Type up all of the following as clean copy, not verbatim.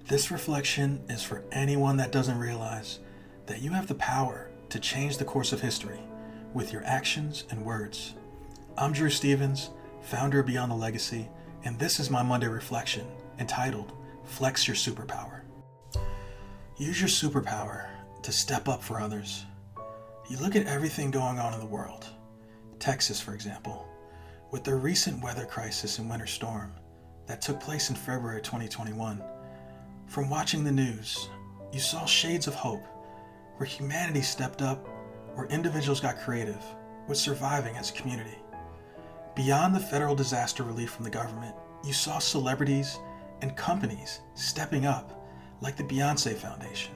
This reflection is for anyone that doesn't realize that you have the power to change the course of history with your actions and words. I'm Drew Stevens, founder of Beyond the Legacy, and this is my Monday reflection entitled Flex Your Superpower. Use your superpower to step up for others. You look at everything going on in the world. Texas, for example, with the recent weather crisis and winter storm that took place in February 2021. From watching the news, you saw shades of hope where humanity stepped up, where individuals got creative with surviving as a community. Beyond the federal disaster relief from the government, you saw celebrities and companies stepping up, like the Beyonce Foundation,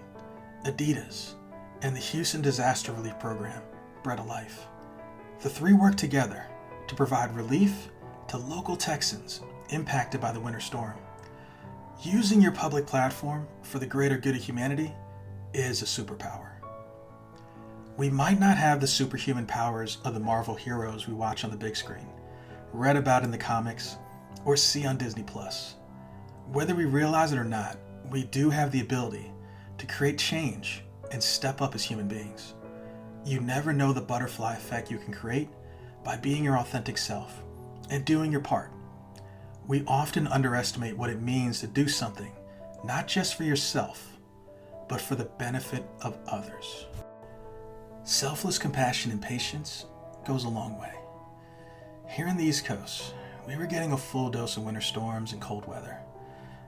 Adidas, and the Houston Disaster Relief Program, Bread of Life. The three worked together to provide relief to local Texans impacted by the winter storm. Using your public platform for the greater good of humanity is a superpower. We might not have the superhuman powers of the Marvel heroes we watch on the big screen, read about in the comics, or see on Disney+. Whether we realize it or not, we do have the ability to create change and step up as human beings. You never know the butterfly effect you can create by being your authentic self and doing your part. We often underestimate what it means to do something, not just for yourself, but for the benefit of others. Selfless compassion and patience goes a long way. Here in the East Coast, we were getting a full dose of winter storms and cold weather,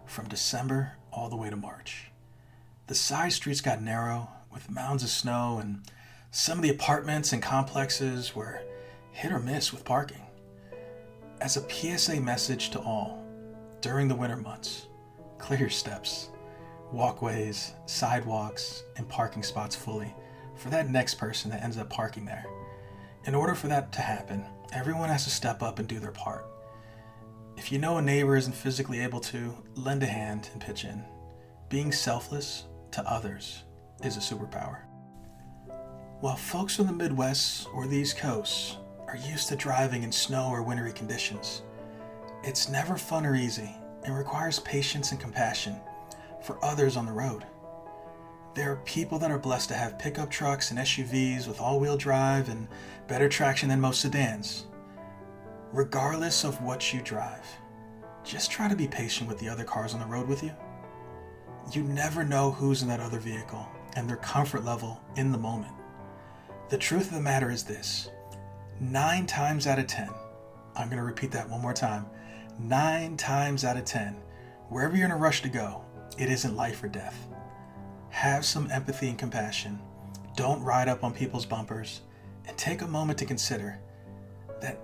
from December all the way to March. The side streets got narrow with mounds of snow, and some of the apartments and complexes were hit or miss with parking. As a PSA message to all, during the winter months, clear your steps, walkways, sidewalks, and parking spots fully for that next person that ends up parking there. In order for that to happen, everyone has to step up and do their part. If you know a neighbor isn't physically able to, lend a hand and pitch in. Being selfless to others is a superpower. While folks from the Midwest or the East Coast are used to driving in snow or wintry conditions, it's never fun or easy and requires patience and compassion for others on the road. There are people that are blessed to have pickup trucks and SUVs with all-wheel drive and better traction than most sedans. Regardless of what you drive, just try to be patient with the other cars on the road with you. You never know who's in that other vehicle and their comfort level in the moment. The truth of the matter is this: 9 times out of 10, I'm going to repeat that one more time, 9 times out of 10, wherever you're in a rush to go, it isn't life or death. Have some empathy and compassion. Don't ride up on people's bumpers, and take a moment to consider that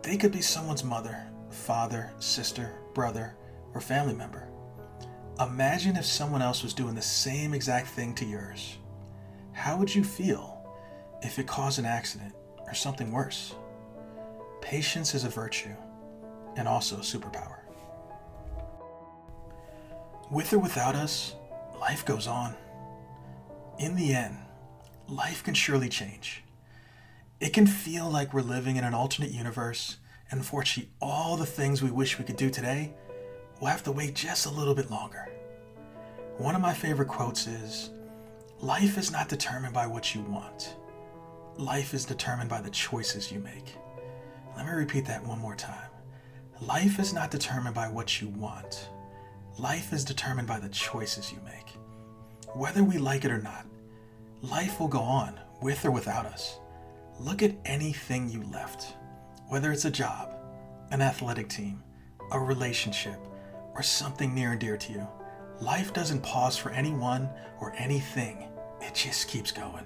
they could be someone's mother, father, sister, brother, or family member. Imagine if someone else was doing the same exact thing to yours. How would you feel if it caused an accident or something worse? Patience is a virtue and also a superpower. With or without us, life goes on. In the end, life can surely change. It can feel like we're living in an alternate universe, and unfortunately, all the things we wish we could do today will have to wait just a little bit longer. One of my favorite quotes is, "Life is not determined by what you want. Life is determined by the choices you make." Let me repeat that one more time. Life is not determined by what you want. Life is determined by the choices you make. Whether we like it or not, life will go on with or without us. Look at anything you left, whether it's a job, an athletic team, a relationship, or something near and dear to you. Life doesn't pause for anyone or anything. It just keeps going.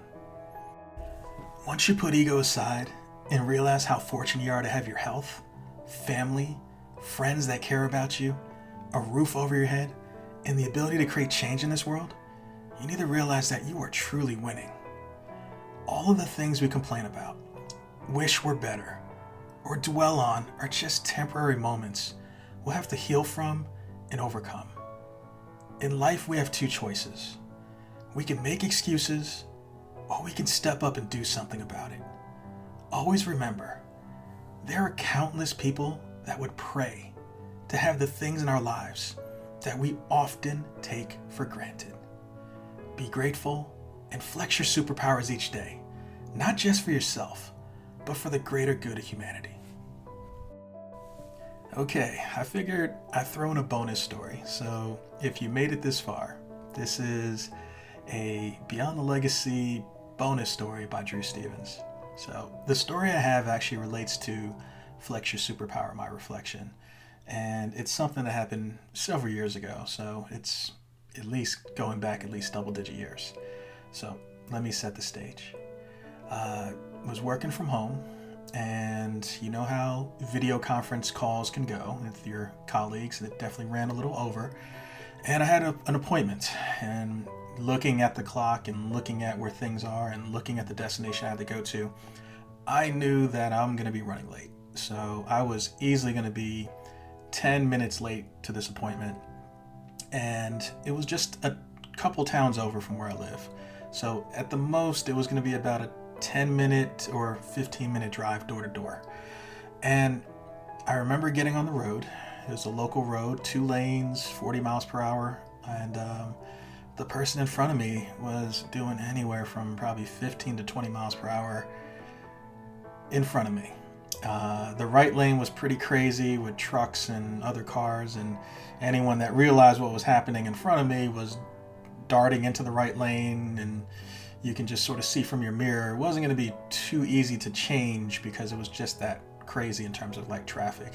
Once you put ego aside and realize how fortunate you are to have your health, family, friends that care about you, a roof over your head, and the ability to create change in this world, you need to realize that you are truly winning. All of the things we complain about, wish were better, or dwell on are just temporary moments we'll have to heal from and overcome. In life, we have 2 choices. We can make excuses, or we can step up and do something about it. Always remember, there are countless people that would pray to have the things in our lives that we often take for granted. Be grateful and flex your superpowers each day, not just for yourself, but for the greater good of humanity. Okay, I figured I'd throw in a bonus story. So if you made it this far, this is a Beyond the Legacy bonus story by Drew Stevens. So the story I have actually relates to Flex Your Superpower, my reflection. And it's something that happened several years ago. So it's at least going back at least double-digit years. So let me set the stage. Was working from home, and you know how video conference calls can go with your colleagues. It definitely ran a little over. And I had an appointment, and looking at the clock and looking at where things are and looking at the destination I had to go to, I knew that I'm going to be running late. So I was easily going to be 10 minutes late to this appointment. And it was just a couple towns over from where I live. So at the most, it was going to be about a 10-minute or 15-minute drive door to door. And I remember getting on the road. It was a local road, 2 lanes, 40 miles per hour. And the person in front of me was doing anywhere from probably 15 to 20 miles per hour in front of me. The right lane was pretty crazy with trucks and other cars, and anyone that realized what was happening in front of me was darting into the right lane, and you can just sort of see from your mirror. It wasn't going to be too easy to change because it was just that crazy in terms of like traffic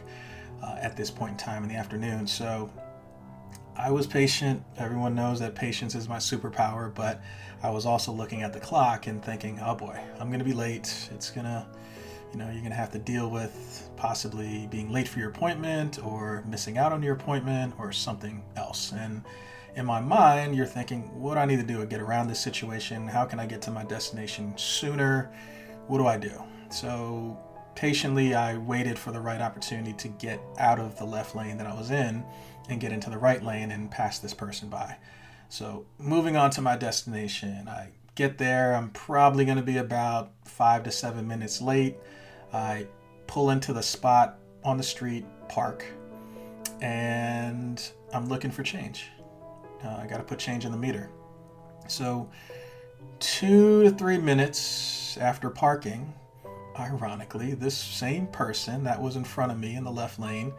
at this point in time in the afternoon. So I was patient. Everyone knows that patience is my superpower, but I was also looking at the clock and thinking, oh boy, I'm going to be late. It's going to, you're going to have to deal with possibly being late for your appointment or missing out on your appointment or something else. And in my mind, you're thinking, what do I need to do to get around this situation? How can I get to my destination sooner? What do I do? So patiently, I waited for the right opportunity to get out of the left lane that I was in and get into the right lane and pass this person by. So moving on to my destination, I get there. I'm probably going to be about 5 to 7 minutes late. I pull into the spot on the street, park, and I'm looking for change. I got to put change in the meter. So 2 to 3 minutes after parking, ironically, this same person that was in front of me in the left lane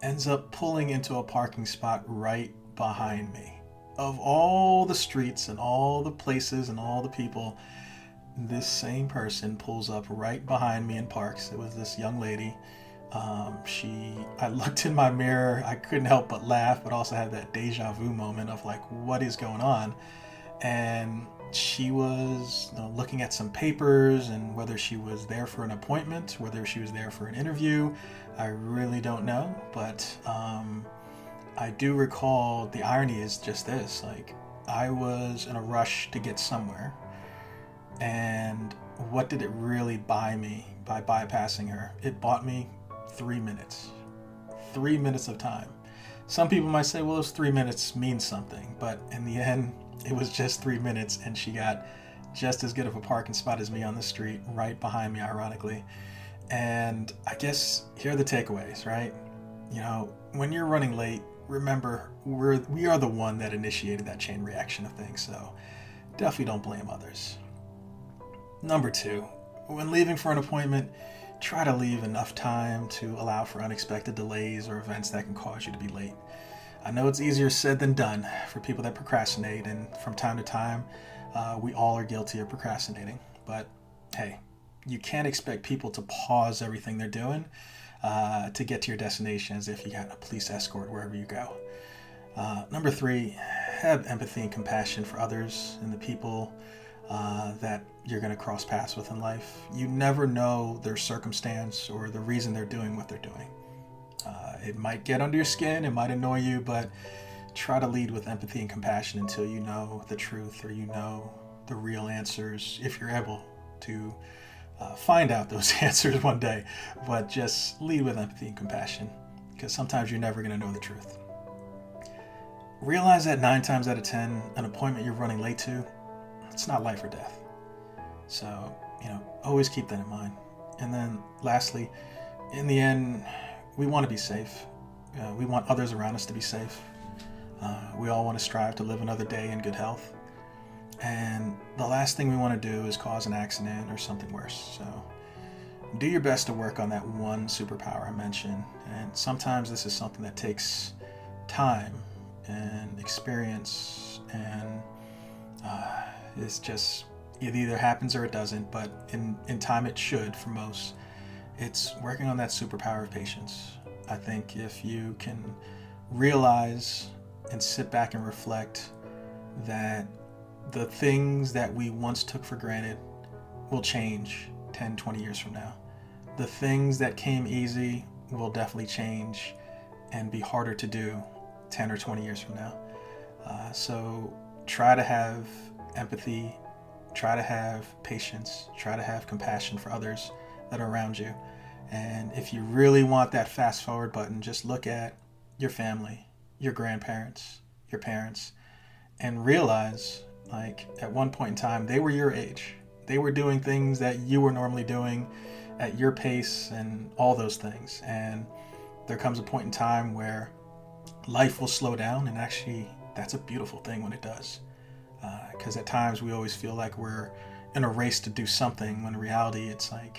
ends up pulling into a parking spot right behind me. Of all the streets and all the places and all the people, this same person pulls up right behind me and parks. It was this young lady. I looked in my mirror. I couldn't help but laugh, but also had that deja vu moment of like, what is going on? And she was looking at some papers, and whether she was there for an appointment, whether she was there for an interview, I really don't know. But I do recall the irony is just this, like I was in a rush to get somewhere. And what did it really buy me by bypassing her? It bought me 3 minutes. 3 minutes of time. Some people might say, well, those 3 minutes means something. But in the end, it was just 3 minutes, and she got just as good of a parking spot as me on the street, right behind me, ironically. And I guess here are the takeaways, right? When you're running late, remember, we are the one that initiated that chain reaction of things. So definitely don't blame others. Number 2, when leaving for an appointment, try to leave enough time to allow for unexpected delays or events that can cause you to be late. I know it's easier said than done for people that procrastinate, and from time to time, we all are guilty of procrastinating. But hey, you can't expect people to pause everything they're doing to get to your destination as if you got a police escort wherever you go. Number 3, have empathy and compassion for others and the people that you're going to cross paths with in life. You never know their circumstance or the reason they're doing what they're doing. It might get under your skin, it might annoy you, but try to lead with empathy and compassion until you know the truth or you know the real answers, if you're able to find out those answers one day. But just lead with empathy and compassion, because sometimes you're never going to know the truth. Realize that 9 times out of 10, an appointment you're running late to, it's not life or death. So, always keep that in mind. And then lastly, in the end, we want to be safe. We want others around us to be safe. We all want to strive to live another day in good health. And the last thing we want to do is cause an accident or something worse. So do your best to work on that one superpower I mentioned. And sometimes this is something that takes time and experience, and it's just, it either happens or it doesn't, but in time it should for most. It's working on that superpower of patience. I think if you can realize and sit back and reflect that the things that we once took for granted will change 10, 20 years from now. The things that came easy will definitely change and be harder to do 10 or 20 years from now. So try to have empathy, try to have patience, try to have compassion for others that are around you. And if you really want that fast forward button, just look at your family, your grandparents, your parents, and realize, like, at one point in time, they were your age. They were doing things that you were normally doing at your pace and all those things. And there comes a point in time where life will slow down, and actually that's a beautiful thing when it does. Because at times we always feel like we're in a race to do something, when in reality it's like,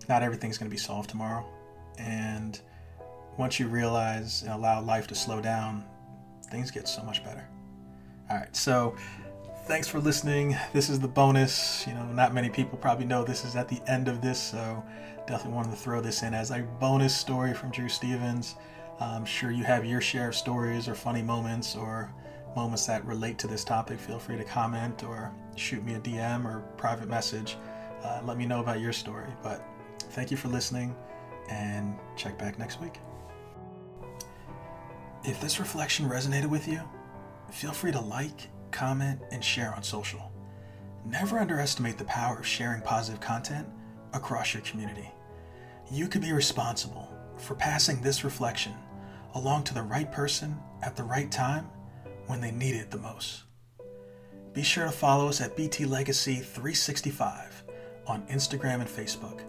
not everything's going to be solved tomorrow. And once you realize and allow life to slow down, things get so much better. All right, so thanks for listening. This is the bonus. Not many people probably know this is at the end of this, so definitely wanted to throw this in as a bonus story from Drew Stevens. I'm sure you have your share of stories or funny moments or moments that relate to this topic. Feel free to comment or shoot me a DM or private message. Let me know about your story. But thank you for listening, and check back next week. If this reflection resonated with you, feel free to like, comment, and share on social. Never underestimate the power of sharing positive content across your community. You could be responsible for passing this reflection along to the right person at the right time when they need it the most. Be sure to follow us at BT Legacy 365 on Instagram and Facebook,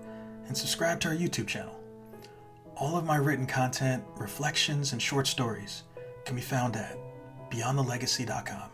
and subscribe to our YouTube channel. All of my written content, reflections, and short stories can be found at beyondthelegacy.com.